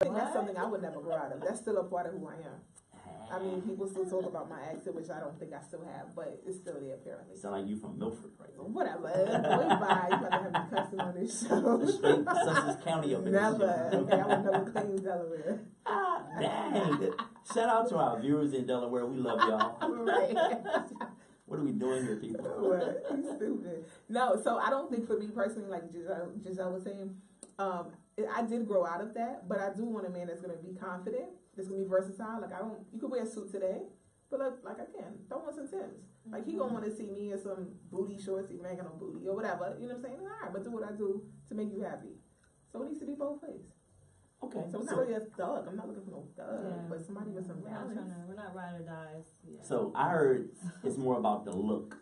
I think that's something I would never grow out of. That's still a part of who I am. I mean, people still talk about my accent, which I don't think I still have, but it's still there apparently. Sound like you from Milford, right? Whatever. Boy, bye. You gotta have me cussing on this show. Straight Sussex County up in Never. this show. Okay, I would never claim Delaware. Dang. Shout out to our viewers in Delaware. We love y'all. Right. What are we doing here, people? What? You stupid. No, so I don't think for me personally, like Giselle was saying, I did grow out of that, but I do want a man that's going to be confident, that's going to be versatile. Like, you could wear a suit today, but like again, don't want some Timbs. Like, he going to want to see me in some booty shorts, even ain't got no booty, or whatever. You know what I'm saying? All right, but do what I do to make you happy. So it needs to be both ways. Okay. So it's not really a thug. I'm not looking for no thug, but somebody with some We're balance. we're not ride or dies. Yeah. So I heard it's more about the look,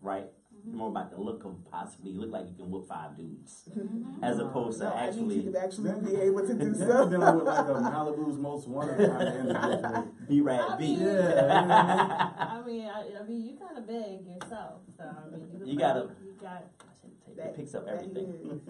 right? More about the look of possibly you look like you can whoop 5 dudes, as opposed to I need you to actually be able to do Then stuff. dealing with like a Malibu's Most Wanted kind of individual. B-Rad B. I mean, you kind of big yourself, so I mean, You gotta- you got. It picks up everything.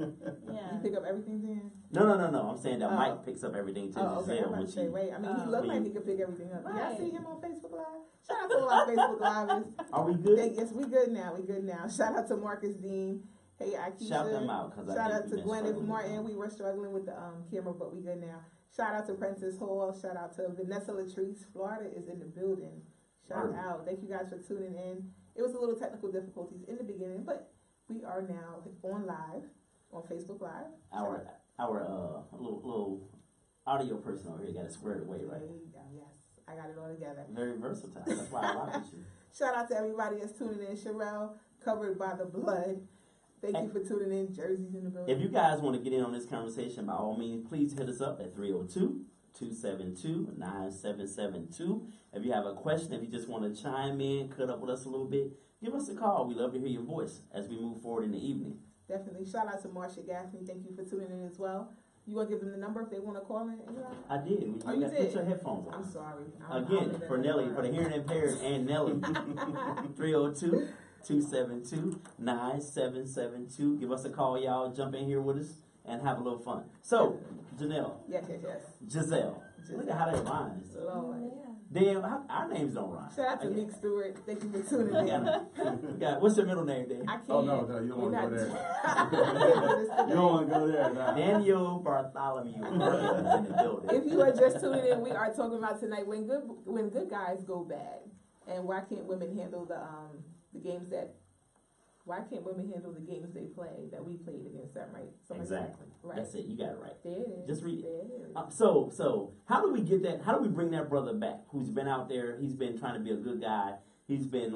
Yeah. You pick up everything then? No. I'm saying that Mike picks up everything too. Oh, okay. I'm Giselle, about when to say, she, wait. I mean, he looked like he could pick everything up. Y'all Right. see him on Facebook Live? Shout out to all our Facebook Livers. are we good? Yes, we good now. We good now. Shout out to Marcus Dean. Hey, Akeisha. Shout them out, because Shout out to Gwyneth Martin. We were struggling with the camera, but we good now. Shout out to Princess Hall. Shout out to Vanessa Latrice. Florida is in the building. Shout out. Thank you guys for tuning in. It was a little technical difficulties in the beginning, but we are now on live on Facebook Live. Our little audio person over here got it squared away, right? There you go. Yes, I got it all together. Very versatile. That's why I like you. Shout out to everybody that's tuning in. Sherelle, Covered by the Blood. Thank you for tuning in. Jersey's in the building. If you guys want to get in on this conversation, by all means, please hit us up at 302-272-9772. If you have a question, if you just want to chime in, cut up with us a little bit, give us a call. We love to hear your voice as we move forward in the evening. Definitely. Shout out to Marsha Gaffney. Thank you for tuning in as well. You want to give them the number if they want to call in? I did. You Oh, you got did? put your headphones on. I'm sorry. Again, for Nelly, for the hearing impaired and Nelly, 302-272-9772. Give us a call, y'all. Jump in here with us and have a little fun. So, Janelle. Yes. Giselle. Look at how that rhymes. Lord. Dan, our names don't rhyme. Shout out to Meek Stewart. Thank you for tuning in. What's your middle name, Dan? I can't. Oh, no, you don't want to go there. there. You don't want to go there, nah. Daniel Bartholomew is in the building. If you are just tuning in, we are talking about tonight when good guys go bad, and why can't women handle the games that? Why can't women handle the games they play that we played against them? Right. Exactly. Right. That's it. You got it right. There it is. Just read it. There it is. So how do we get that? How do we bring that brother back? Who's been out there? He's been trying to be a good guy. He's been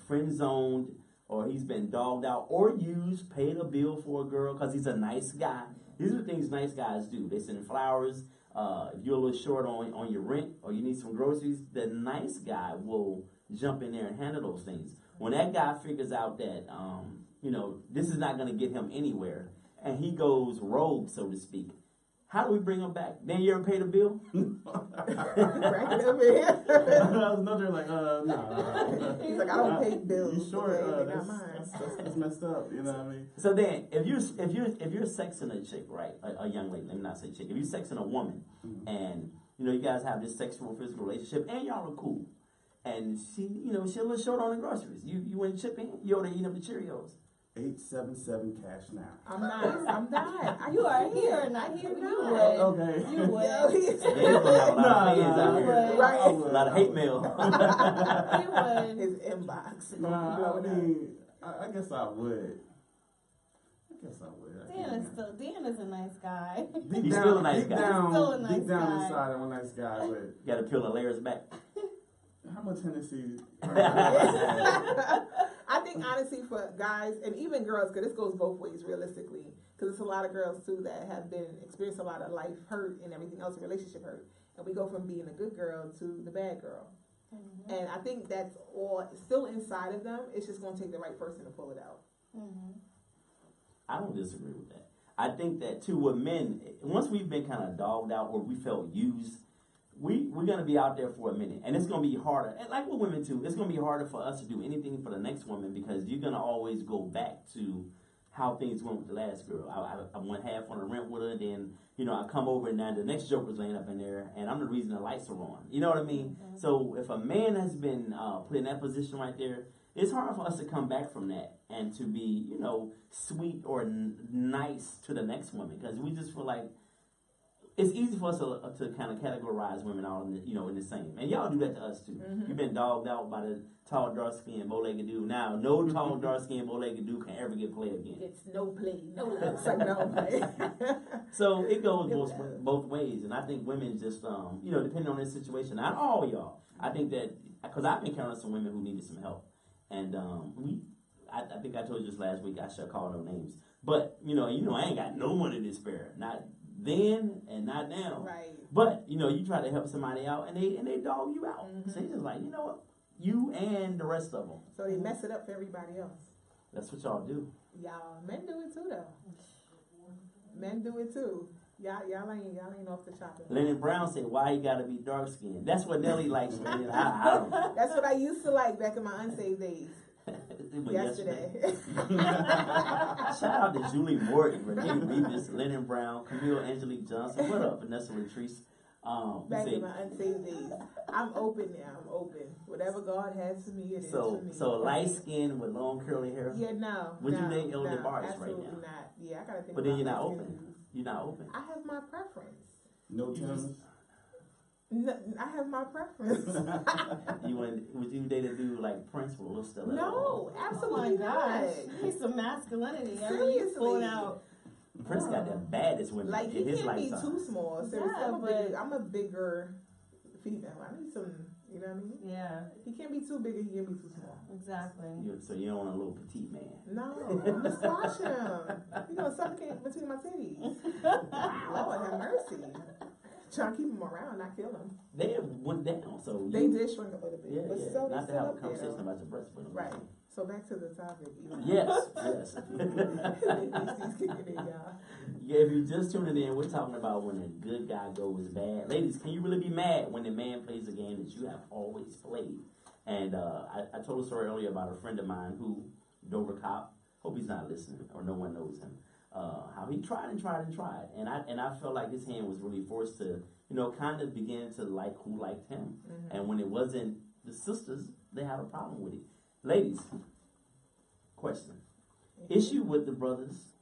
friend zoned, or he's been dogged out, or used, paid a bill for a girl because he's a nice guy. These are things nice guys do. They send flowers. If you're a little short on your rent or you need some groceries, the nice guy will jump in there and handle those things. When that guy figures out that, this is not going to get him anywhere, and he goes rogue, so to speak, how do we bring him back? Then you ever paid a bill? Cracking up here. I was another like, nah. He's like, I don't pay bills. You sure? Okay, they not mine. That's messed up. You know what I mean? So then, if you're sexing a chick, right, a young lady, let me not say chick, if you're sexing a woman, and you guys have this sexual physical relationship, and y'all are cool, and she a little short on the groceries, you went chipping, you over there eating up the Cheerios. 877 cash now. I'm not. You are here, not here. You would. Okay. You would. Yeah, you're gonna have a lot of fans out here. Right. A lot of hate mail. You would. His inbox. Nah, I mean, I guess I would. Dan is a nice guy. He's still a nice guy. Still a nice Deep down guy. inside, I'm a nice guy, but Got to peel the layers back. how much Hennessy? I think honestly for guys and even girls, because this goes both ways realistically, because it's a lot of girls too that have experienced a lot of life hurt and everything else, relationship hurt, and we go from being a good girl to the bad girl. Mm-hmm. And I think that's all still inside of them. It's just going to take the right person to pull it out. Mm-hmm. I don't disagree with that. I think that too with men, once we've been kind of dogged out or we felt used, we're going to be out there for a minute. And it's going to be harder. And like with women too, it's going to be harder for us to do anything for the next woman because you're going to always go back to how things went with the last girl. I went half on the rent with her, then I come over and now the next joker's laying up in there, and I'm the reason the lights are on. You know what I mean? Mm-hmm. So if a man has been put in that position right there, it's hard for us to come back from that and to be sweet or nice to the next woman, because we just feel like it's easy for us to kind of categorize women all in the same. And y'all do that to us too. Mhm. You've been dogged out by the tall, dark-skinned, bow-legged dude. Now, no tall, dark-skinned, bow-legged dude can ever get played again. It's no play, no love. It's like no play. So it goes Good both ways. And I think women just, depending on their situation, not all y'all, I think that, because I've been counting some women who needed some help. And I think I told you just last week, I should call no names. But, I ain't got no money to spare. Not then and not now. Right. But, you try to help somebody out and they dog you out. Mhm. So you just like, you know what? You and the rest of them. So they mess it up for everybody else. That's what y'all do. Y'all, men do it too though. Men do it too. Y'all ain't off the chopping. Lennon Brown said, why he gotta be dark skinned? That's what Nelly likes. I don't know. That's what I used to like back in my unsaved days. But Yesterday. Shout out to Julie Morgan, Renee Reeves, Lennon Brown, Camille Angelique Johnson. What up, Vanessa Latrice? Back in my unsaved days. I'm open now. I'm open. Whatever God has for me, it is for me. So light skin with long curly hair. Yeah, no. Would you no, date Elder no, Bars right absolutely now? not. Yeah, I gotta think. But then about you're not my open. skin. You're not open. I have my preference. No tennis. No, I have my preference. Would you date a dude like Prince with a little stiletto? No, Oh my absolutely not. gosh, you need some masculinity. I mean, you Seriously. pulling out. Prince got the baddest women Like, he in his can't be lifetime. too small. Seriously, Yeah, I'm a bigger female. I need some, you know what I mean? Yeah, He can't be too big and he can't be too small. exactly. So you don't want a little petite man. No, I'm gonna squash him. He gonna suffocate between my titties. Lord have mercy. Trying to keep him around, not kill him. They went down, so They did shrink a little bit, Yeah, but yeah. still, Not they to still have a up there. conversation though. about your breast, but Right. So back to the topic. Yes. He's kicking in, y'all. Yeah, if you just tuning in, we're talking about when a good guy goes bad. Ladies, can you really be mad when the man plays a game that you have always played? And I told a story earlier about a friend of mine who, Dover cop, hope he's not listening or no one knows him, how he tried. And I felt like his hand was really forced to, kind of begin to like who liked him. Mm-hmm. And when it wasn't the sisters, they had a problem with it. Ladies, question. Issue with the brothers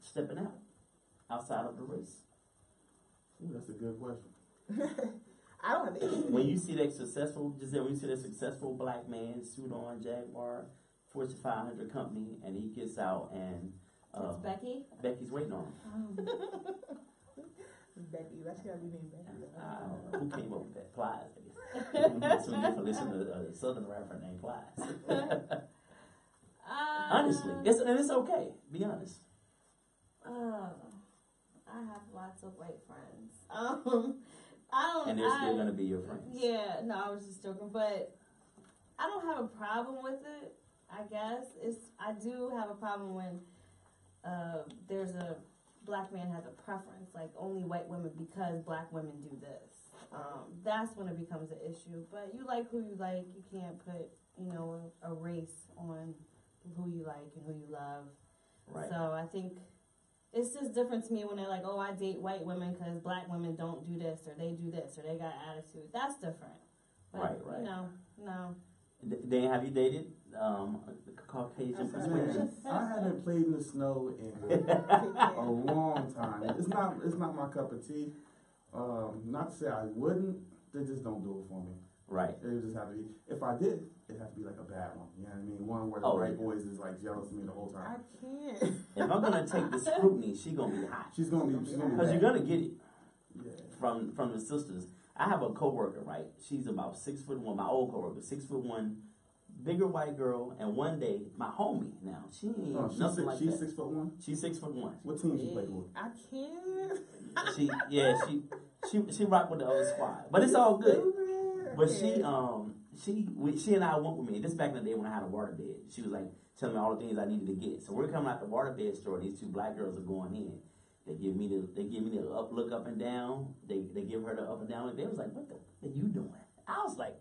stepping out outside of the race. Ooh, that's a good question. I don't have any. When you see that successful black man, suit on, Jaguar, Fortune 500 company, and he gets out and It's Becky. Becky's waiting on him. Becky, that's gotta be named Becky. I don't know who came up with that. Plies, I guess. That's what you get for listening to a southern rapper named Plies. Honestly, it's okay. Be honest. I have lots of white friends. I don't. And they're still gonna be your friends. Yeah, no, I was just joking, but I don't have a problem with it. I guess I do have a problem when there's a black man has a preference, like only white women because black women do this. That's when it becomes an issue. But you like who you like. You can't put a race on who you like and who you love. Right. So I think it's just different to me when they're like, oh, I date white women because black women don't do this or they do this or they got attitude. That's different. But, Right. No. Dan, have you dated Caucasian persuasion? Man, I haven't played in the snow in a long time. It's not my cup of tea. Not to say I wouldn't, they just don't do it for me. Right. It just have to be. If I did, it has to be like a bad one. You know what I mean? One where the white boys is like jealous of me the whole I time. can't. If I'm gonna take the scrutiny, she gonna be hot. She's gonna be Because bad. you're gonna get it Yeah. from the sisters. I have a coworker, right? She's about 6'1". My old coworker, 6'1", bigger white girl. And one day, my homie now, she ain't Oh, nothing like she's that. 6'1". She's 6'1". What team she played for? I can't. She rocked with the other squad, but it's all good. Stupid. But she and I went with me. This back in the day when I had a water bed. She was like telling me all the things I needed to get. So we're coming out the water bed store. These two black girls are going in. They give me the look up and down. They give her the up and down. They was like, what the are you doing? I was like,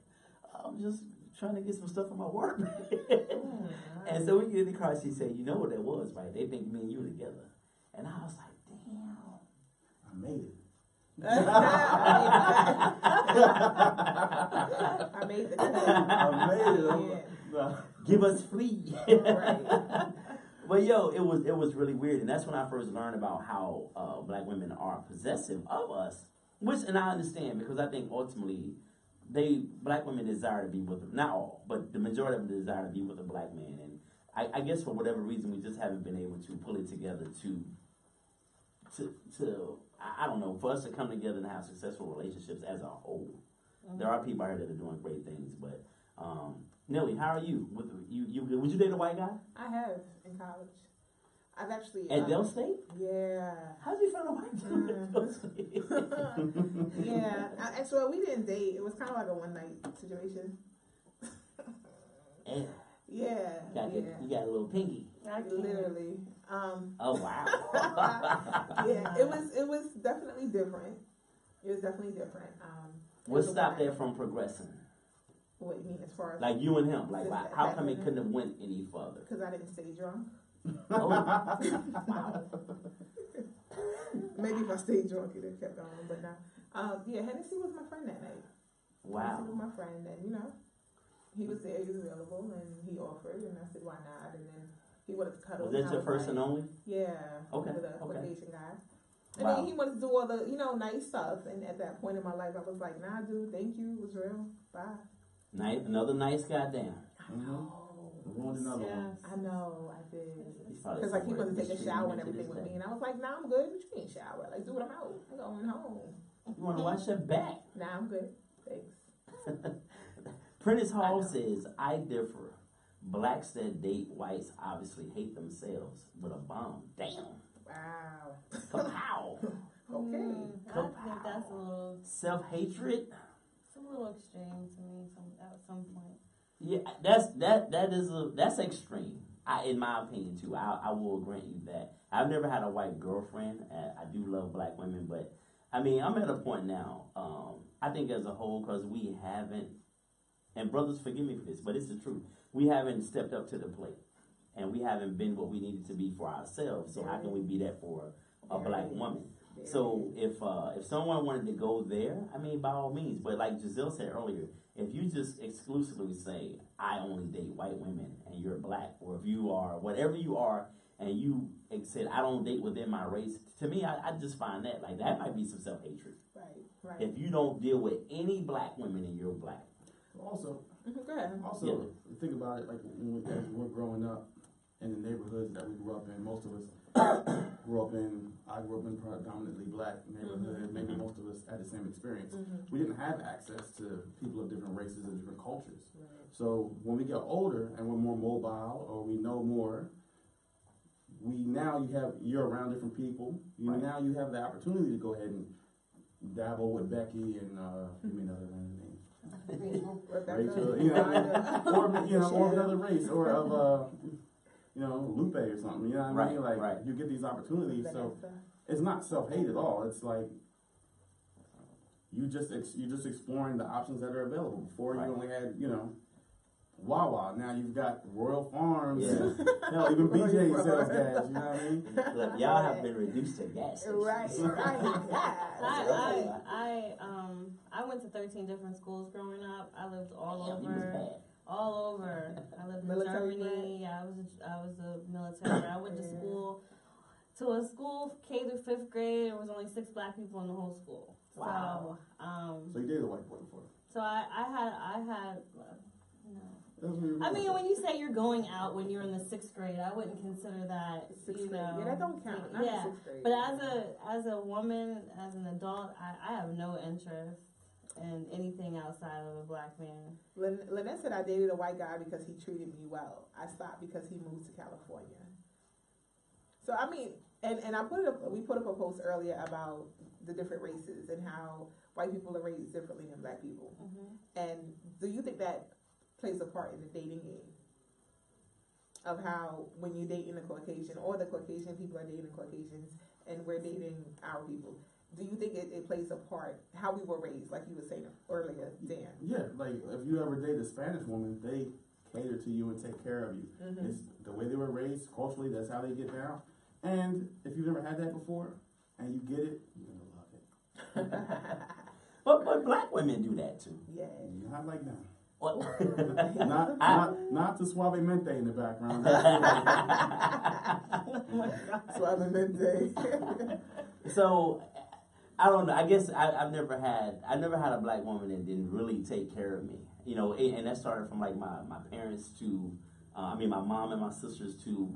I'm just trying to get some stuff from my work. Oh, And so we get in the car. She said, "You know what that was, right? They think me and you together." And I was like, "Damn." I made it. I made the cut. I made it. Yeah. No. Give us free. Right. But yo, it was really weird, and that's when I first learned about how black women are possessive of us. And I understand because I think ultimately, black women desire to be with them. Not all, but the majority of them desire to be with a black man, and I guess for whatever reason we just haven't been able to pull it together to I don't know, for us to come together and have successful relationships as a whole. Mm-hmm. There are people out here that are doing great things, but Nelly, how are you? You good? Would you date a white guy? I have in college. I've actually At Del State? Yeah. How did you find a white dude at Del State? Yeah. Actually, we didn't date. It was kind of like a one night situation. Yeah. Yeah. You got a little pinky. Literally. Oh wow. Yeah. It was definitely different. It was definitely different. What stopped that from progressing? What you mean as far as Like you and him? Like Back how come then. it couldn't have went any further? because I didn't stay drunk. Oh, wow. Maybe if I stayed drunk, it would have kept going. But no. Yeah. Hennessy was my friend that night. Wow. Hennessy was my friend, and he was there. He was available, and he offered, and I said, why not? And then he wanted to cuddle. Was that and I your first like, and only? Yeah. Okay, With a okay. Asian guy. And Wow. then he wanted to do all the, nice stuff. And at that point in my life, I was like, nah, dude, thank you. It was real. Bye. Nice, another nice guy down. Ruined another one. I know, I did. He's probably Because, like, he somewhere wanted to take a mistreating shower me and to everything this with day. me. And I was like, nah, I'm good. What you mean shower? Like, dude, I'm out. I'm going home. You want to wash your back? Nah, I'm good. Thanks. Prentice Hall says, I differ. Blacks that date whites obviously hate themselves with a bomb. Damn. Wow. Kapow. Okay. I think that's a little, Self-hatred. it's a little extreme to me at some point. Yeah, that's extreme. In my opinion too. I will grant you that. I've never had a white girlfriend. I do love black women, but I mean, I'm at a point now. I think as a whole, because we haven't, and brothers, forgive me for this, but it's the truth. We haven't stepped up to the plate, and we haven't been what we needed to be for ourselves. So how can we be that for a black woman? So if someone wanted to go there, I mean, by all means. But like Giselle said earlier, if you just exclusively say, I only date white women and you're black, or if you are whatever you are and you said, I don't date within my race, to me, I just find that, like, that might be some self-hatred. Right. If you don't deal with any black women and you're black. Also, Go ahead. think about it, like as we're growing up in the neighborhoods that we grew up in, most of us I grew up in predominantly black neighborhood, maybe most of us had the same experience. We didn't have access to people of different races and different cultures. So when we get older and we're more mobile or we know more, you're around different people. Now you have the opportunity to go ahead and dabble with Becky and give me another name. Rachel, or another race, or of Lupe or something. You know what I mean? Like you get these opportunities, so it's not self-hate at all. It's like you're just exploring the options that are available. Before you only had Wawa. Now you've got Royal Farms. And, hell, even BJ sells gas. You know what I mean? Look, y'all have been reduced to gas. Right. I went to 13 different schools growing up. I lived all Damn, you was over. bad. All over. I lived in Military Germany. Yeah, I was a military. I went to school K through 5th grade. There was only 6 black people in the whole school. Wow. So you dated a white boy before? So I had. No. I mean, when you say you're going out when you're in the 6th grade, I wouldn't consider that. Sixth grade. Yeah, that don't count. Not Yeah, sixth grade. but as a woman, as an adult, I have no interest in anything outside of a black man. Lynette said I dated a white guy because he treated me well. I stopped because he moved to California. So I mean, and we put up a post earlier about the different races and how white people are raised differently than black people. And do you think that plays a part in the dating game? Of how when you're dating a Caucasian or the Caucasian people are dating Caucasians and we're dating our people, do you think it plays a part how we were raised, like you were saying earlier, Dan? Yeah, like if you ever date a Spanish woman, they cater to you and take care of you. Mm-hmm. It's the way they were raised culturally. That's how they get down. And if you've never had that before and you get it, you're gonna love it. But black women do that too. Yeah. Not like that. What? Not the suavemente in the background. Suavemente. So I don't know. I guess I never had a black woman that didn't really take care of me. You know, and that started from like my parents to, my mom and my sisters to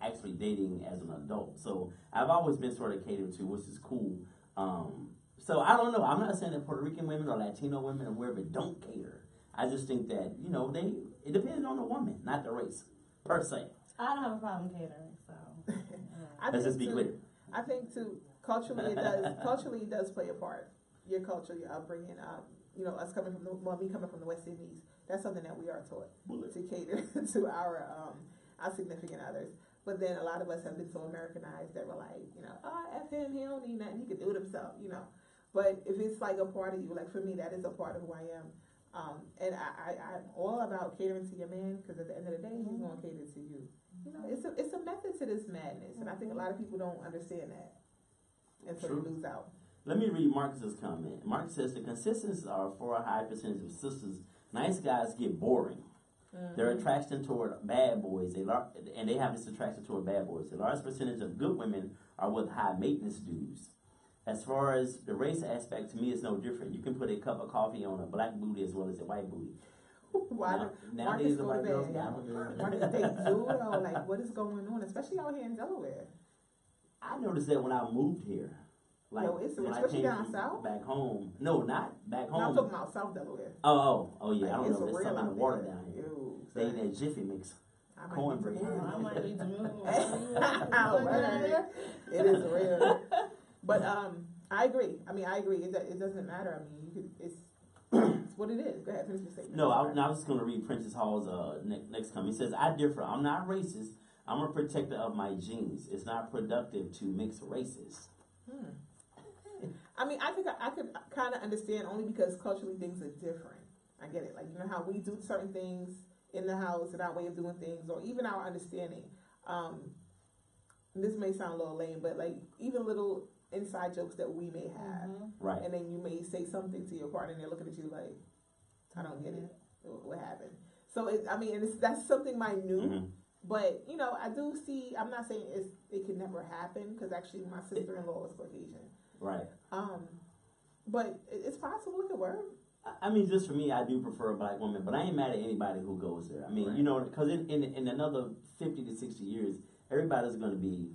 actually dating as an adult. So I've always been sort of catered to, which is cool. So I don't know. I'm not saying that Puerto Rican women or Latino women or wherever don't cater. I just think that, you know, it depends on the woman, not the race, per se. I don't have a problem catering, so. Let's just be clear. I think too, culturally it does play a part. Your culture, your upbringing, you know, us coming from me coming from the West Indies, that's something that we are taught to cater to our significant others. But then a lot of us have been so Americanized that we're like, you know, F him, he don't need nothing, he can do it himself, you know. But if it's like a part of you, like for me, that is a part of who I am. And I'm all about catering to your man, because at the end of the day, he's going to cater to you. You know, it's a method to this madness, and I think a lot of people don't understand that, and so True. they lose out. Let me read Marcus's comment. Marcus says the consistence are for a high percentage of sisters. Nice guys get boring. Mm-hmm. Their attraction toward bad boys, and they have this attraction toward bad boys. A large percentage of good women are with high maintenance dudes. As far as the race aspect, to me, it's no different. You can put a cup of coffee on a black booty as well as a white booty. Why Nowadays, the white girls bed? got Marcus take judo, like what is going on, especially out here in Delaware. I noticed that when I moved here. Like, No, it's when I especially came down from south? back home. No, not back home. No, I'm talking about South Delaware. Oh, yeah. I Like, don't it's know. There's real something in the out water there. down here. Ew, They son. in that Jiffy mix. I might cornbread. need to move. I might need to move. Oh, man. It is real. But I agree. I agree. It doesn't matter. You could. It's what it is. Go ahead, finish your statement. No, I was just going to read Princess Hall's next comment. He says, I differ. I'm not racist. I'm a protector of my genes. It's not productive to mix races. I could kind of understand only because culturally things are different. I get it. Like, you know how we do certain things in the house and our way of doing things, or even our understanding. This may sound a little lame, but like even little inside jokes that we may have, Right. and then you may say something to your partner and they're looking at you like, I don't get it. What happened? So that's something minute. But you know, I do see. I'm not saying it can never happen, because actually my sister-in-law is Caucasian. Right. But it's possible it could work. Just for me, I do prefer a black woman, but I ain't mad at anybody who goes there. Right. You know, because in another 50 to 60 years, everybody's going to be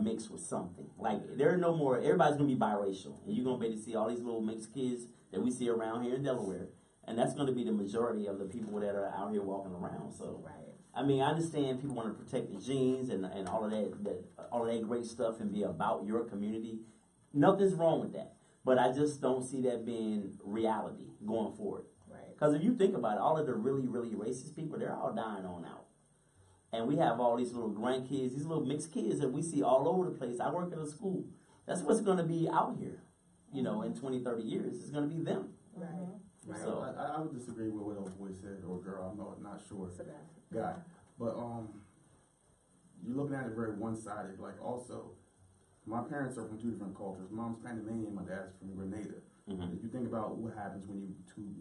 mixed with something. Like, there are no more, everybody's going to be biracial. And you're going to be able to see all these little mixed kids that we see around here in Delaware. And that's going to be the majority of the people that are out here walking around. So, Right. I understand people want to protect the genes and all of that great stuff and be about your community. Nothing's wrong with that. But I just don't see that being reality going forward. Right. Because if you think about it, all of the really, really racist people, they're all dying on out. And we have all these little grandkids, these little mixed kids that we see all over the place. I work at a school. That's what's going to be out here, you know, in 20, 30 years. It's going to be them. Right. Right. So- I would disagree with what old boy said, or girl, I'm not sure. So that- Guy. But you're looking at it very one-sided. Like, also, my parents are from two different cultures. Mom's Panamanian, my dad's from Grenada. If you think about what happens when you two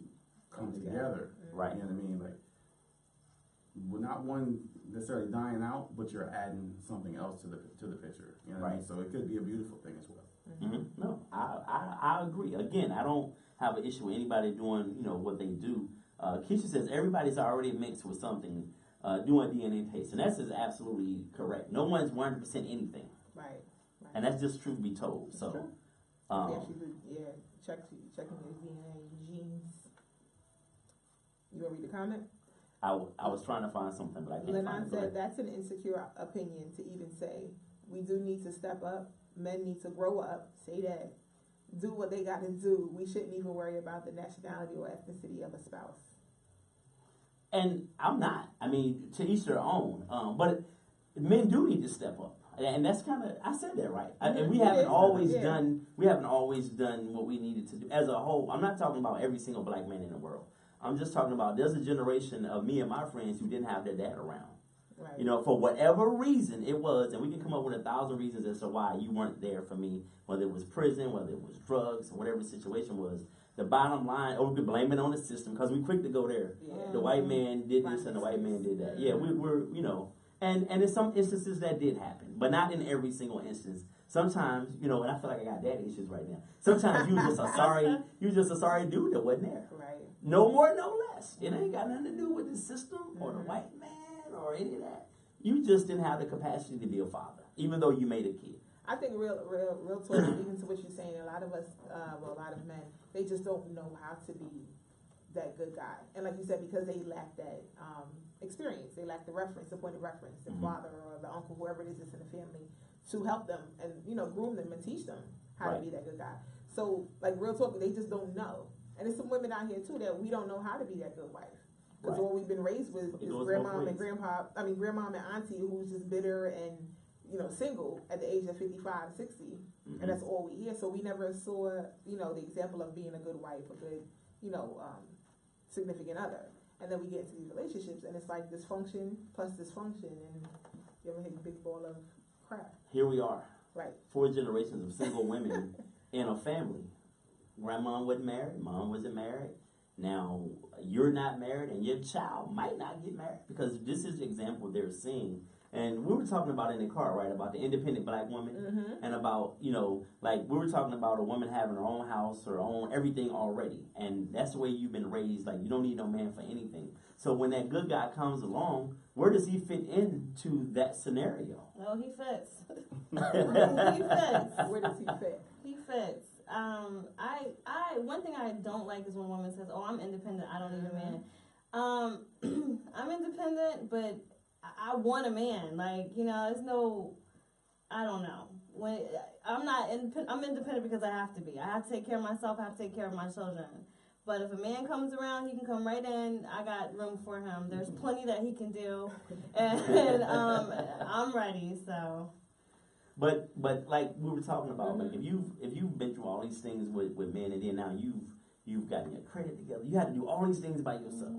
come together, Right. you know what I mean? Like, we're not one necessarily dying out, but you're adding something else to the picture. You know what I mean? Right. So it could be a beautiful thing as well. No, I agree. Again, I don't have an issue with anybody doing, you know, what they do. Keisha says everybody's already mixed with something, doing DNA tests, and that's just absolutely correct. No one's 100% anything, Right. and that's just truth be told. So, True. Checking your DNA genes. You want to read the comment? I was trying to find something, but I can't find Lennon it. said that's an insecure opinion to even say. We do need to step up. Men need to grow up. Say that. Do what they got to do. We shouldn't even worry about the nationality or ethnicity of a spouse. And I'm not. To each their own. But men do need to step up. And that's kind of, I said that right. And we You haven't did. always Yeah. done what we needed to do as a whole. I'm not talking about every single black man in the world. I'm just talking about there's a generation of me and my friends who didn't have their dad around. Right. You know, for whatever reason it was, and we can come up with 1,000 reasons as to why you weren't there for me, whether it was prison, whether it was drugs, or whatever the situation was. The bottom line, or we could blame it on the system, because we're quick to go there. Yeah. The white man did this and the white man did that. Yeah, we're you know, and in some instances that did happen, but not in every single instance. Sometimes, you know, and I feel like I got daddy issues right now. Sometimes you was just a sorry dude that wasn't there. Right. No more, no less. It ain't got nothing to do with the system or the white man or any of that. You just didn't have the capacity to be a father, even though you made a kid. I think real talk, even to what you're saying, a lot of us, well, a lot of men, they just don't know how to be that good guy. And like you said, because they lack that experience, they lack the reference, the point of reference, the father or the uncle, whoever it is that's in the family, to help them and, you know, groom them and teach them how to be that good guy. So, like, real talk, they just don't know. And there's some women out here, too, that we don't know how to be that good wife. Because all we've been raised with is grandmom and grandmom and auntie who's just bitter and, you know, single at the age of 55, 60. And that's all we hear. So we never saw, you know, the example of being a good wife, a good, you know, significant other. And then we get into these relationships and it's like dysfunction plus dysfunction and you ever hit a big ball of crap. Here we are. Right. 4 generations of single women in a family. Grandma wasn't married, mom wasn't married. Now, you're not married and your child might not get married because this is the example they're seeing. And we were talking about in the car, right, about the independent black woman and about, you know, like we were talking about a woman having her own house, her own everything already. And that's the way you've been raised. Like, you don't need no man for anything. So when that good guy comes along, where does he fit into that scenario? No, he fits. He fits. Where does he fit? He fits. One thing I don't like is when a woman says, "Oh, I'm independent. I don't need a man." I'm independent, but I want a man. Like, you know, it's no, I don't know. When I'm independent because I have to be. I have to take care of myself. I have to take care of my children. But if a man comes around, he can come right in. I got room for him. There's plenty that he can do, and I'm ready. So. But like we were talking about, like if you've been through all these things with men, and then now you've gotten your credit together, you had to do all these things by yourself.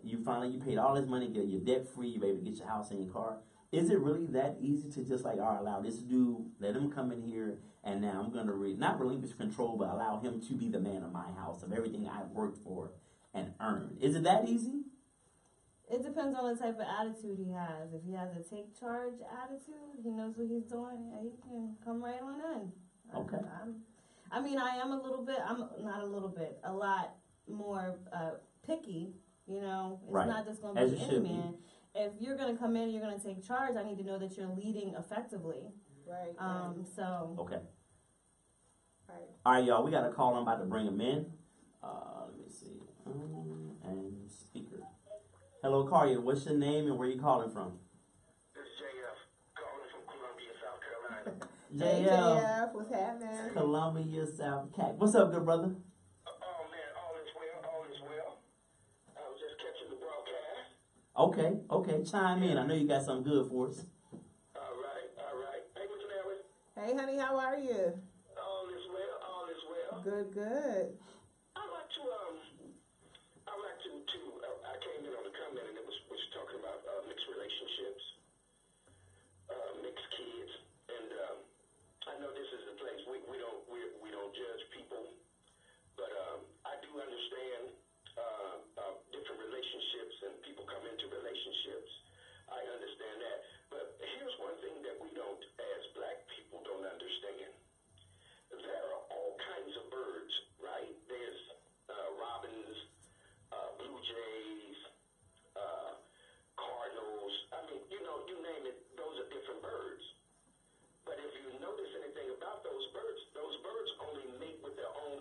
You paid all this money, you're debt free, you're able to get your house and your car. Is it really that easy to just like, all right, allow this dude, let him come in here, and now I'm gonna not relinquish control, but allow him to be the man of my house, of everything I've worked for and earned? Is it that easy? It depends on the type of attitude he has. If he has a take charge attitude, he knows what he's doing, he can come right on in. Okay. I mean, I am a lot more picky, you know. It's not just going to be any man. If you're going to come in and you're going to take charge, I need to know that you're leading effectively. Right. So. Okay. Right. All right, y'all, we got a call. I'm about to bring him in. Let me see. And speaker. Hello, Carrier. What's your name and where you calling from? This is JF, calling from Columbia, South Carolina. Hey, JF, what's happening? Columbia, South Carolina. What's up, good brother? Oh, man, all is well. I was just catching the broadcast. Okay. Chime in. I know you got something good for us. All right. Hey, Mr. Nelly. Hey, honey, how are you? All is well. Good. I came in on the comment and it was talking about mixed relationships, mixed kids, and I know this is the place we don't judge people, but I do understand different relationships and people come into relationships. I understand that, but here's one thing that we don't, as black people, don't understand. There are all kinds of birds, right? There's robins, blue jays, cardinals. I mean, you know, you name it, those are different birds. But if you notice anything about those birds only mate with their own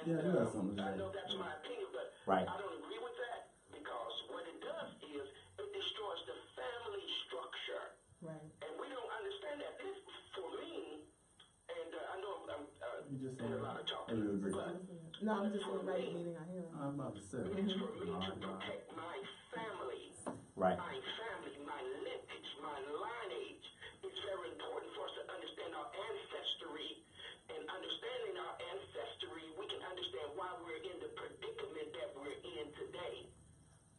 Yeah, you got something to I say. know that's my opinion, but Right. I don't agree with that because what it does is it destroys the family structure. Right. And we don't understand that. This, for me, and I know I'm You just doing said a lot of I talking, really agree. but No, I'm just saying, right, meaning I hear it. I'm about to say. it's for me to All right. protect my family, Right. my lineage, my lineage. It's very important for us to understand our ancestry. And understanding our ancestry, we can understand why we're in the predicament that we're in today.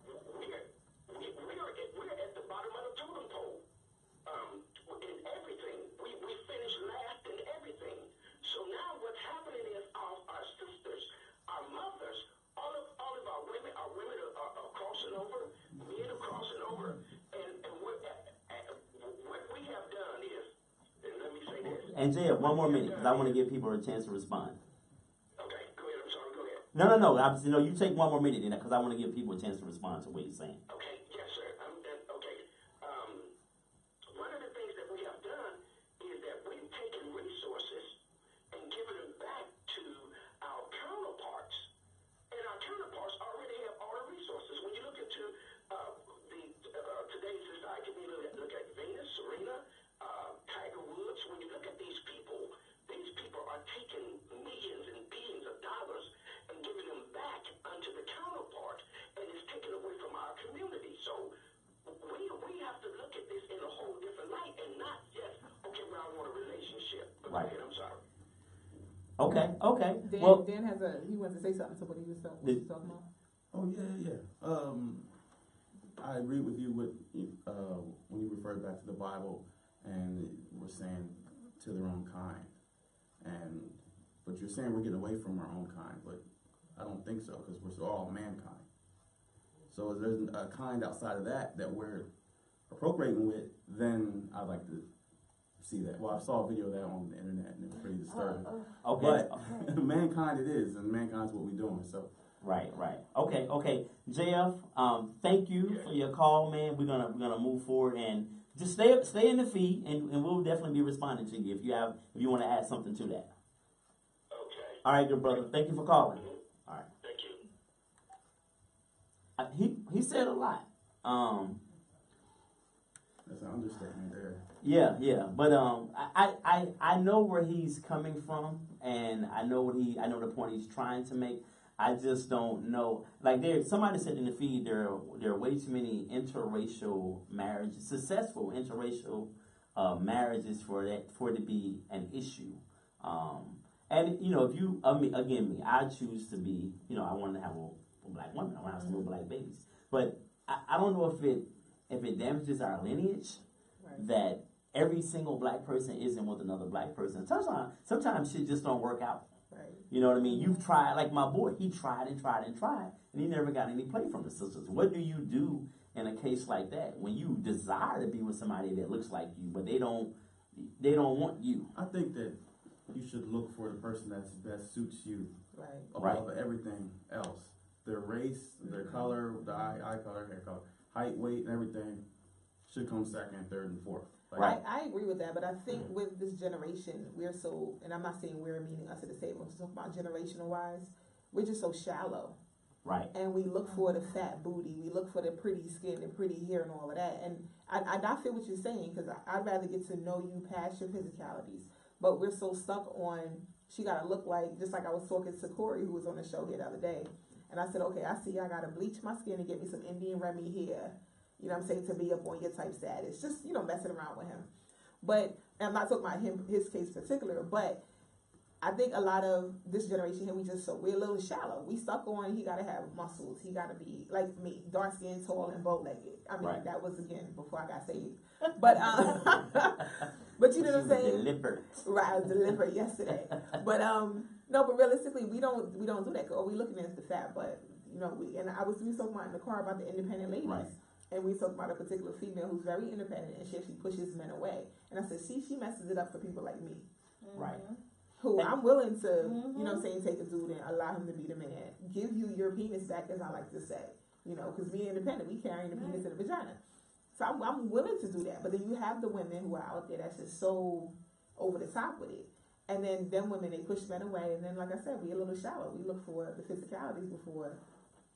We're at the bottom of the totem pole. In everything. We finished last in everything. So now what's happening is our sisters, our mothers, all of our women are crossing over, men are crossing over, and what we have done is, and let me say this. And Jay, one more minute, because I want to give people a chance to respond. Okay, go ahead. I'm sorry. Go ahead. No. You take one more minute, because I want to give people a chance to respond to what you're saying. Okay, yes, sir. Okay. One of the things that we have done is that we've taken resources and given them back to our counterparts, and our counterparts already have all the resources. When you look into today's society, when you look at Venus, Serena, Tiger Woods, when you look at these people are taking millions and billions of dollars and giving them back unto the counterpart, and it's taken away from our community. So we have to look at this in a whole different light and not just, okay, well, I want a relationship. But Right. go ahead, I'm sorry. Okay. Dan, Well, Dan he wants to say something to what he was talking about. Oh yeah. I agree with you with when you refer back to the Bible and we're saying to their own kind, but you're saying we're getting away from our own kind, but I don't think so because we're all mankind. So if there's a kind outside of that we're appropriating with, then I'd like to see that. Well, I saw a video of that on the internet and it was pretty disturbing. okay. But mankind it is, and mankind's what we're doing. So. Right. Okay. JF, thank you for your call, man. We're gonna move forward and just stay in the feed, and we'll definitely be responding to you if you want to add something to that. Okay. All right, good brother. Thank you for calling. All right. Thank you. He said a lot. That's an understatement there. Yeah. But I know where he's coming from, and I know the point he's trying to make. I just don't know. Like somebody said in the feed, there are way too many interracial marriages, successful interracial marriages for it to be an issue. And I choose to be, I want to have a black woman. I want to have some little black babies. But I don't know if it damages our lineage, Right. that every single black person isn't with another black person. Sometimes shit just don't work out. Right. You know what I mean? You've tried, like my boy, he tried, and he never got any play from the sisters. What do you do in a case like that when you desire to be with somebody that looks like you, but they don't want you? I think that you should look for the person that best suits you Right. above everything else. Their race, their color, the eye color, hair color, height, weight, and everything should come second, third, and fourth. Right. I agree with that, but I think with this generation, we're so, and I'm not saying we're meaning us at the table, I'm just talking about generational wise, we're just so shallow. Right. And we look for the fat booty, we look for the pretty skin and pretty hair and all of that. And I feel what you're saying, because I'd rather get to know you past your physicalities. But we're so stuck on, she got to look like, just like I was talking to Corey, who was on the show here the other day. And I said, okay, I see I got to bleach my skin and get me some Indian Remy hair. You know what I'm saying, to be up on your type status. Just, messing around with him. But, and I'm not talking about his case in particular, but I think a lot of this generation here, we're a little shallow. We stuck on, he gotta have muscles. He gotta be like me, dark skin, tall, and bow-legged. I mean, Right. That was, again, before I got saved. But, but you know what I'm saying? Deliberate. Right, I was delivered yesterday. But, no, but realistically, we don't do that. Or we looking at the fat, but, we was talking about in the car about the independent ladies. Right. And we talked about a particular female who's very independent and she actually pushes men away. And I said, see, she messes it up for people like me. Right. Who I'm willing to, Mm-hmm. take a dude and allow him to be the man. Give you your penis back, as I like to say. Because being independent, we carrying the penis in the vagina. So I'm willing to do that. But then you have the women who are out there that's just so over the top with it. And then them women, they push men away. And then, like I said, we a little shallow. We look for the physicalities before.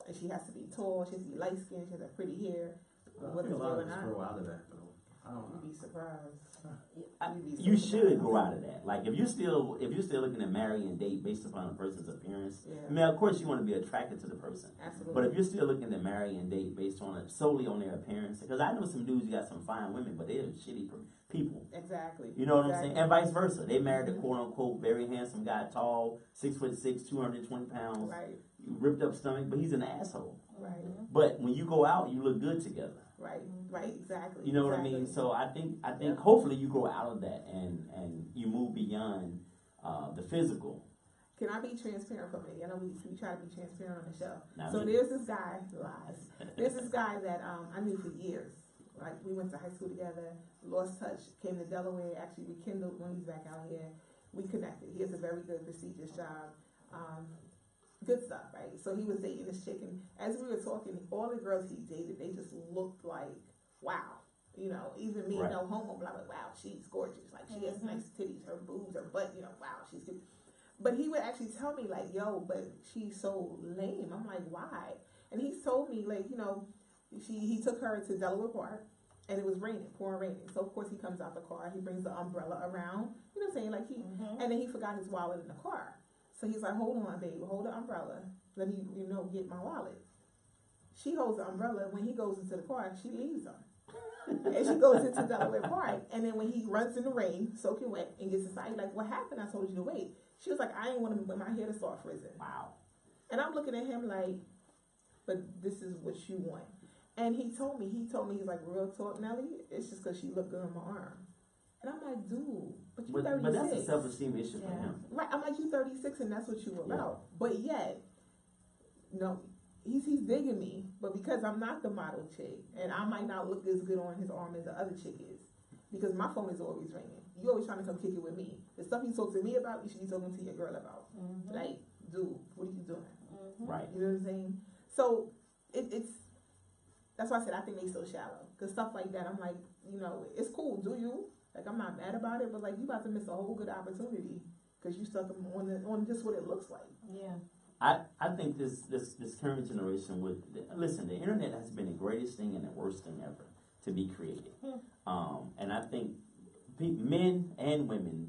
And she has to be tall. She has to be light skinned. She has to have pretty hair. I Whether think a it's lot real of or us not. grow out of that, though. I don't know. You'd be surprised. You should grow out of that. Like if you're still looking to marry and date based upon a person's appearance, Yeah. I mean, of course you want to be attracted to the person. Absolutely. But if you're still looking to marry and date based on it solely on their appearance, because I know some dudes, you got some fine women, but they're shitty people. Exactly. You know what Exactly. I'm saying? And vice versa. They married a quote unquote very handsome guy, tall, 6'6", 220 pounds, Right. ripped up stomach, but he's an asshole. Right. But when you go out, you look good together. Right. Right. Exactly. You know what I Exactly. mean? So I think Yeah. hopefully you grow out of that and you move beyond the physical. Can I be transparent for me? I know we try to be transparent on the show. Not So me. there's this guy, lies. There's this guy that I knew for years. Like we went to high school together, lost touch, came to Delaware, actually rekindled when he's back out here. We connected. He has a very good, prestigious job. Good stuff, right? So he was dating this chick, and as we were talking, all the girls he dated, they just looked like, wow. You know, even me, Right. no homo, but I'm like, wow, she's gorgeous. Like she has nice titties, her boobs, her butt, you know, wow, she's good. But he would actually tell me like, yo, but she's so lame. I'm like, why? And he's told me like, you know, he took her to Delaware Park, and it was raining, pouring raining. So of course he comes out the car, he brings the umbrella around, you know what I'm saying? Like and then he forgot his wallet in the car. So he's like, hold on, babe, hold the umbrella. Let me, you know, get my wallet. She holds the umbrella. When he goes into the car, she leaves him. And she goes into Delaware Park. And then when he runs in the rain, soaking wet, and gets inside, he's like, what happened? I told you to wait. She was like, I ain't want to, my hair to start frizzing. Wow. And I'm looking at him like, but this is what you want. And he told me, he's like, real talk, Nelly, it's just because she looked good on my arm. And I'm like, dude, but you 36. But that's a self-esteem issue for him. Right, I'm like, you 36 and that's what you were Yeah. about. But yet, no, he's digging me. But because I'm not the model chick, and I might not look as good on his arm as the other chick is, because my phone is always ringing. You always trying to come kick it with me. The stuff you talk to me about, you should be talking to your girl about. Like, dude, what are you doing? Right. You know what I'm saying? So it's that's why I said I think they so shallow. Cause stuff like that, I'm like, you know, it's cool. Do you? Like, I'm not mad about it, but like, you about to miss a whole good opportunity because you stuck on just what it looks like. Yeah. I think this current generation would listen. The internet has been the greatest thing and the worst thing ever to be created. And I think men and women,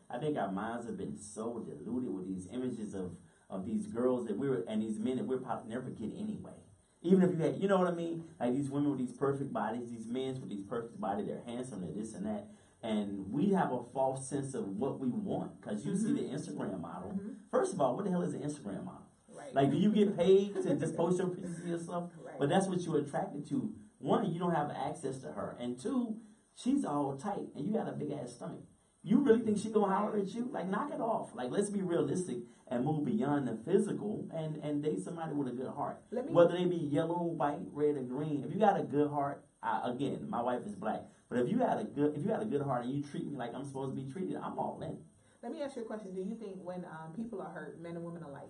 I think our minds have been so diluted with these images of these girls and these men that we're probably never get anyway. Even if you had, you know what I mean? Like these women with these perfect bodies, these men with these perfect bodies, they're handsome, they're this and that. And we have a false sense of what we want because you see the Instagram model. First of all, what the hell is an Instagram model? Right. Like, do you get paid to just post your pictures of yourself? Right. But that's what you're attracted to. One, you don't have access to her. And two, she's all tight and you got a big ass stomach. You really think she gonna holler at you? Like, knock it off. Like, let's be realistic and move beyond the physical and date somebody with a good heart. Whether they be yellow, white, red, or green. If you got a good heart, again, my wife is black. But if you had a good heart and you treat me like I'm supposed to be treated, I'm all in. Let me ask you a question. Do you think when people are hurt, men and women alike,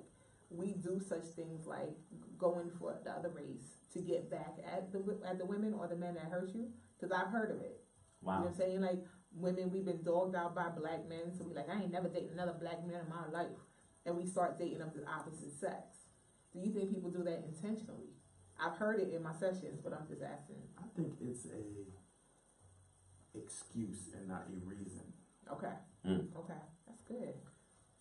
we do such things like going for the other race to get back at the women or the men that hurt you? Because I've heard of it. Wow. You know what I'm saying? Like, women, we've been dogged out by black men, so we like, I ain't never dated another black man in my life. And we start dating of the opposite sex. Do you think people do that intentionally? I've heard it in my sessions, but I'm just asking. I think it's a excuse and not a reason. Okay. Okay. That's good.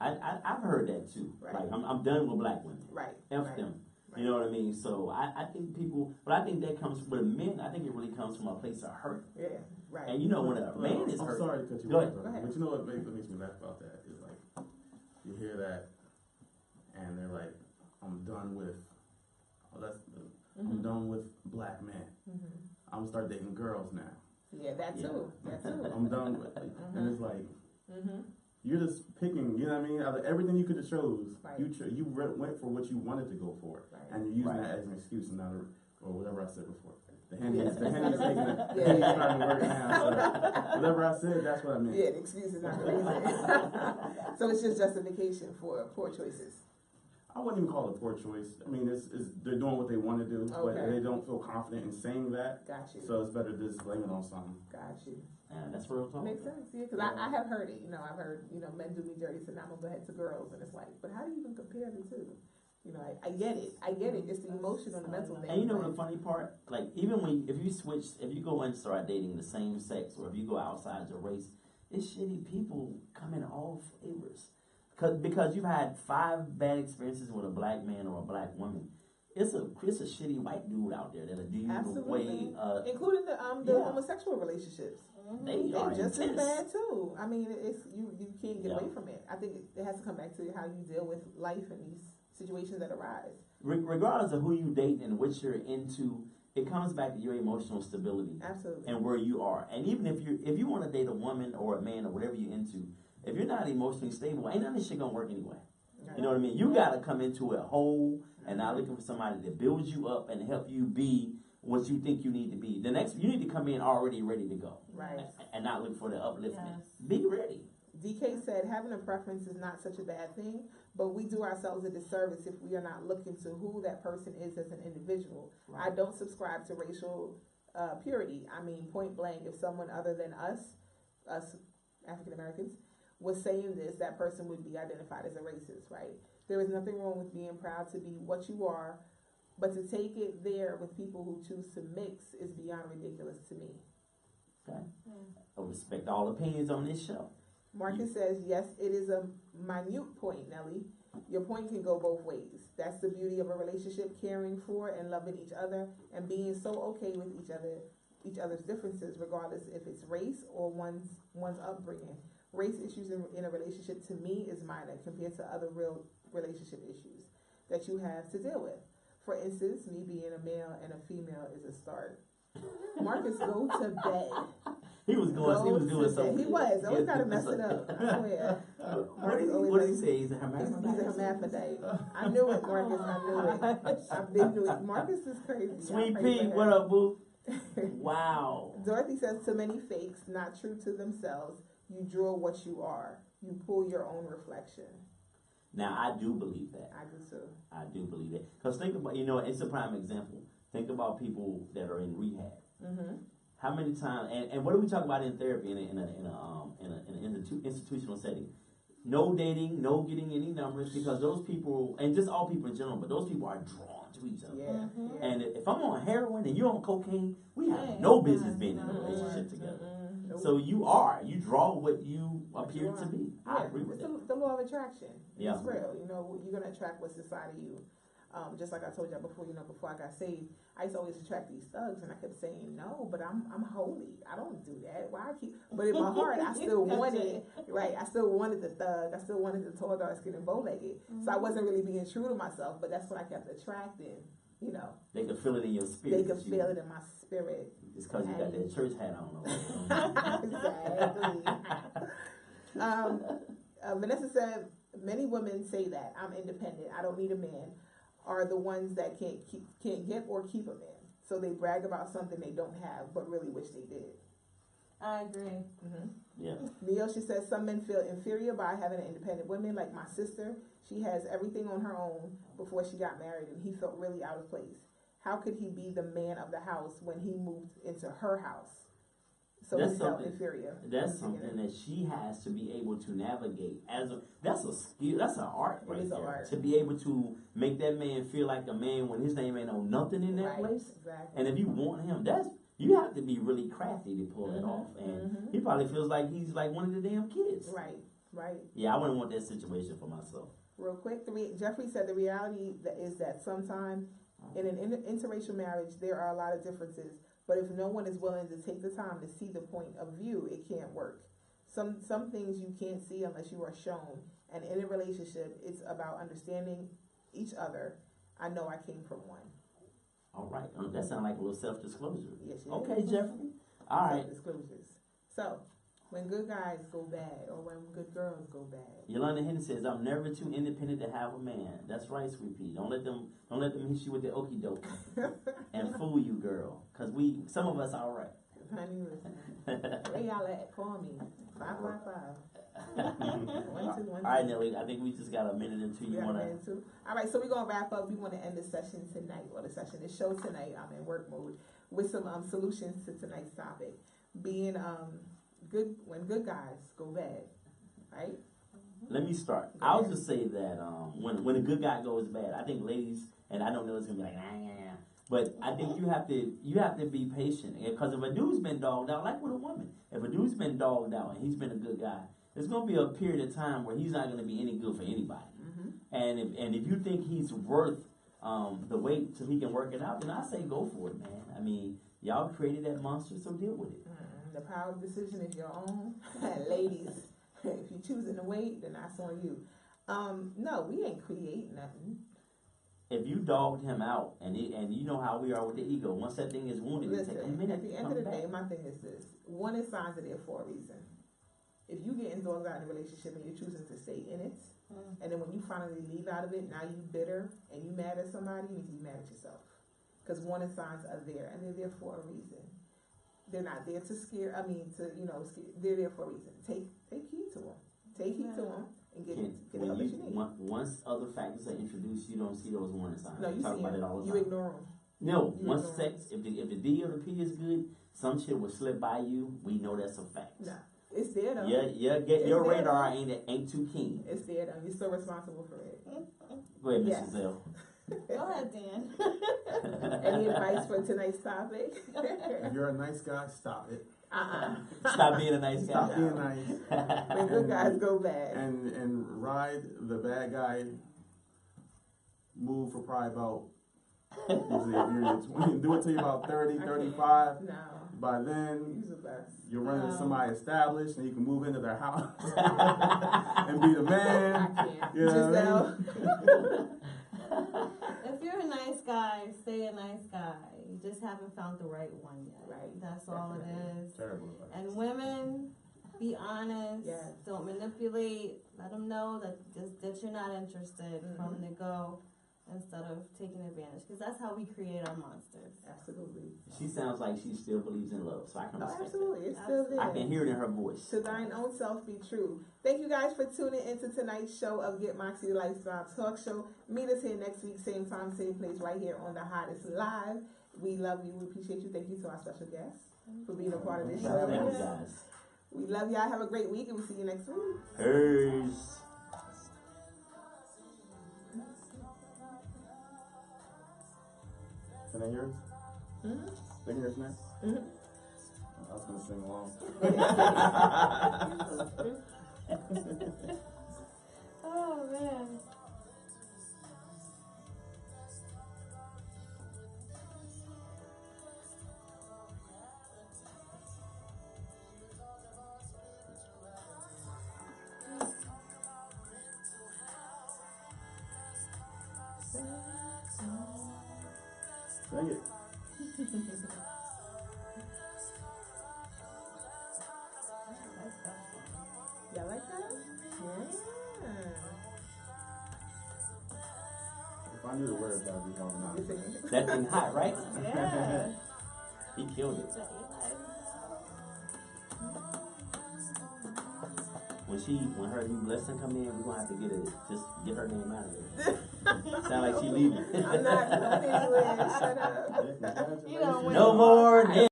I've heard that too. Right. Like, I'm done with black women. Right. F right. them. You know what I mean? So I think people, but I think that comes with men. I think it really comes from a place of hurt. Yeah. Right. And you know when a man is I'm hurt. sorry to cut you Go off, ahead. brother, Go ahead. but you know what makes me laugh about that is like you hear that and they're like, I'm done with I'm done with black men. I'm gonna start dating girls now. Yeah, that too. That too. I'm done with it. And it's like you're just picking, you know what I mean? Out of everything you could have chose, Right. you went for what you wanted to go for, Right. and you're using Right. that as an excuse, and not or whatever I said before. The Yeah. Henny's taking it. Yeah. The Henny's trying to work now. So whatever I said, that's what I meant. Yeah, the excuse is not the reason. So it's just justification for poor choices. I wouldn't even call it a poor choice. I mean, it's they're doing what they want to do, but Okay. they don't feel confident in saying that. Got you. So it's better to just blame it on something. Got you. Yeah, that's real talk. Makes sense, yeah, because I have heard it, I've heard, men do me dirty, so now I'm gonna go ahead to girls, and it's like, but how do you even compare the two? I get it, it's the emotional and the mental thing. And you know the funny part? Like, even if you go and start dating the same sex, or if you go outside your race, it's shitty people come in all flavors. Because you've had 5 bad experiences with a black man or a black woman. It's a shitty white dude out there that'll do you the way, including the yeah. homosexual relationships. they are just intense. as bad too. I mean, it's you can't get Yeah. away from it. I think it has to come back to how you deal with life and these situations that arise. Regardless of who you date and what you're into, it comes back to your emotional stability Absolutely. and where you are. And even if you want to date a woman or a man or whatever you're into, if you're not emotionally stable, ain't none of this shit gonna work anyway. You know what I mean? You gotta come into it whole and not looking for somebody that builds you up and help you be what you think you need to be. You need to come in already ready to go. Right. And not look for the upliftment. Yes. Be ready. DK said having a preference is not such a bad thing, but we do ourselves a disservice if we are not looking to who that person is as an individual. Right. I don't subscribe to racial purity. I mean, point blank, if someone other than us African Americans, was saying this, that person would be identified as a racist, right? There is nothing wrong with being proud to be what you are, but to take it there with people who choose to mix is beyond ridiculous to me. Okay? I respect all opinions on this show. Marcus says, yes, it is a minute point, Nelly. Your point can go both ways. That's the beauty of a relationship, caring for and loving each other and being so okay with each other's differences, regardless if it's race or one's upbringing. Race issues in a relationship, to me, is minor compared to other real relationship issues that you have to deal with. For instance, me being a male and a female is a start. Marcus, go to bed. He was doing something. He was. Always gotta mess it up. I swear. What did he say? He's a He's a hermaphrodite. hermaphrodite. I knew it, Marcus. I knew it. I've been doing it. Marcus is crazy. Sweet I Pea, pray for what him. up, boo? Wow. Dorothy says, too many fakes, not true to themselves. You draw what you are. You pull your own reflection. Now, I do believe that. I do too. I do believe that. Because think about, it's a prime example. Think about people that are in rehab. Mm-hmm. How many times, and what do we talk about in therapy in an institutional setting? No dating, no getting any numbers, because those people, and just all people in general, but those people are drawn to each other. Yeah. And if I'm on heroin and you're on cocaine, we have Yeah. no business being in a relationship together. Nope. So you draw what you appear to be. I agree with It's that. the law of attraction. Yeah. It's real. You're gonna attract what's inside of you. Just like I told you before, before I got saved, I used to always attract these thugs, and I kept saying no, but I'm holy. I don't do that. Why I keep? But in my heart, I still wanted, right? I still wanted the thug. I still wanted the tall, dark skin and bow legged. So I wasn't really being true to myself. But that's what I kept attracting. They can feel it in your spirit. They could feel it in my spirit. It's because you got that church hat on. Exactly. Vanessa said, many women say that I'm independent. I don't need a man. Are the ones that can't get or keep a man. So they brag about something they don't have, but really wish they did. I agree. Mm-hmm. Yeah. Neosha says some men feel inferior by having an independent woman, like my sister. She has everything on her own before she got married, and he felt really out of place. How could he be the man of the house when he moved into her house? So he felt inferior. That's something that she has to be able to navigate. That's a skill. That's an art right is there. an art. To be able to make that man feel like a man when his name ain't on nothing in that Right, place. exactly. And if you want him, you have to be really crafty to pull that off. And he probably feels like he's like one of the damn kids. Right. Yeah, I wouldn't want that situation for myself. Real quick, Jeffrey said the reality is that sometimes in an interracial marriage there are a lot of differences, but if no one is willing to take the time to see the point of view, it can't work. Some things you can't see unless you are shown, and in a relationship, it's about understanding each other. I know I came from one. All right, that sounds like a little self-disclosure. Yes, it Okay, is. Jeffrey. All right. Self-disclosures. So, when good guys go bad, or when good girls go bad. Yolanda Henry says, "I'm never too independent to have a man." That's right, Sweet Pea. Don't let them hit you with the okie doke and fool you, girl. Cause some of us are right. Honey, listen. Where y'all at? Call me. 555. 1212. All right, Nelly. I think we just got a minute or two. You wanna? All right, so we're gonna wrap up. We want to end the session tonight, or the show tonight. I'm in work mode with some solutions to tonight's topic. Being good when good guys go bad, right? Let me start. I'll just say that when a good guy goes bad, I think ladies, and I don't know it's gonna be like, but I think you have to be patient, because if a dude's been dogged out, like with a woman, if a dude's been dogged out and he's been a good guy, there's gonna be a period of time where he's not gonna be any good for anybody. And if you think he's worth the wait till he can work it out, then I say go for it, man. I mean, y'all created that monster, so deal with it. The power of decision is your own. Ladies, if you're choosing to wait, then that's on you. No, we ain't create nothing. If you dogged him out, and you know how we are with the ego, once that thing is wounded, it takes a minute. At the end of the day, my thing is this: warning signs are there for a reason. If you getting dogged out in a relationship and you're choosing to stay in it, and then when you finally leave out of it, now you bitter and you mad at somebody, you need to be mad at yourself, because warning signs are there, and they're there for a reason. They're not there to scare. They're there for a reason. Take heed to them. Take heed to them. And get the help that you need. Once other factors are introduced, you don't see those warning signs. No, you talk see about them. it all the You time. ignore them. No, once sex, if the D or the P is good, some shit will slip by you. We know that's a fact. No, it's there though. Your radar ain't too keen. It's there though. You're still responsible for it. Go ahead, Yes. Mrs. Zell. Go ahead, Dan. Any advice for tonight's topic? If you're a nice guy, stop it. Stop being a nice guy. Stop being nice. When good guys go bad. And ride the bad guy move for probably about, usually if you're in your 20, do it till you're about 30, 35. No. By then, You're the best. you're running somebody established and you can move into their house and be the man. I can't. You know what I mean? If you're a nice guy, stay a nice guy. You just haven't found the right one yet. Right. That's all it is. Terrible advice. And women, be honest. Yes. Don't manipulate. Let them know that you're not interested from the go, instead of taking advantage. Because that's how we create our monsters. Absolutely. She sounds like she still believes in love, so I can respect Absolutely. that. It's still there. I can hear it in her voice. To thine own self be true. Thank you guys for tuning into tonight's show of Get Moxie Lifestyle Talk Show. Meet us here next week, same time, same place, right here on The Hottest Live. We love you. We appreciate you. Thank you to our special guests for being a part of this show. Thank you, guys. We love y'all. Have a great week, and we'll see you next week. Peace. Can I hear it? Mm-hmm. Can I hear it next? Mm-hmm. I was going to sing along. Oh, man. Sing it. Y'all like that? Yeah. If I knew the words, that would be hard enough. You singing? That thing hot, right? Yeah. He killed it. When her new blessing come in, we're gonna have to get her name out of there. Sound like she leaving. I'm not going anywhere. Shut up. You don't win. No more.